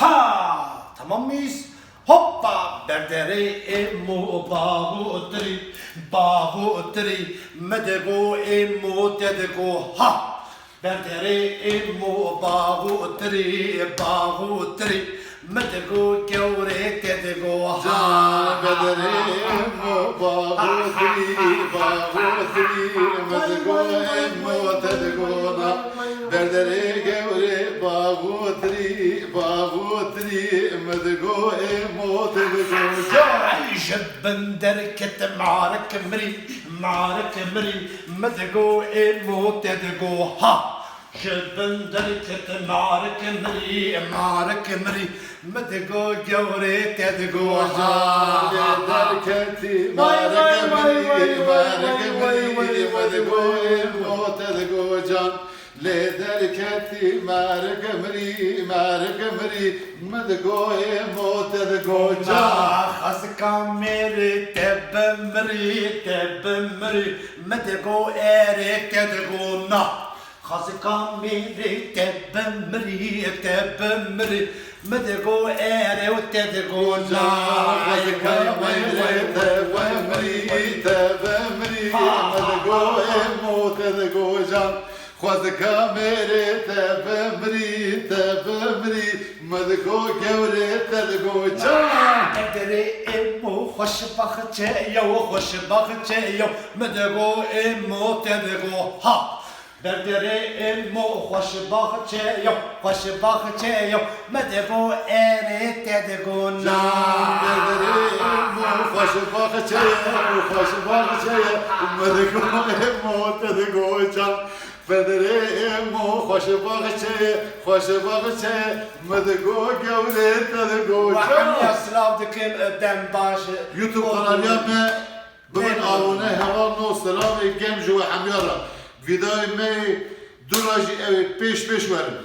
Ha, tamam mıyız? Hoppa, berdere emo bahu tri, medego emo tedego ha. Berdere emo bahu tri, medego gevre tedego ha. Berdere emo bahu tri, medego emo tedego ha. Berdere gevre bahu tri, medego emo tedego ha. جبن دركت معرك مري مدقو إمو تدقو ها جبن دركت معرك مري مدقو جوري تدقو ها دركتي معرك مري مدقو إمو تدقو جان لدركتي معرك مري مدقو إمو تدقو جان خزكا ميري تبمري مدقو إيري تدقو نا خزكا ميري تبمري مدقو إيري وتدقو نا خزكا ميري تبمري مدقو إمو تدقو جان خزكا ميري تبمري مدقو جوري تدقو جان ادري امو خوش بخچه مدقو امو تدقو ها بردري امو خوش بخچه مدقو اري تدقو نا بردري امو خوش بخچه مدقو امو تدقو جان بردري امو خوش بخچه مدقو جوري تدقو وحن جان يسلافدكم قدام باش يوتيوب قناتنا بمن آونه هوا نو سلام گم جو حمیارا ویدای می دولاجی پیش ورم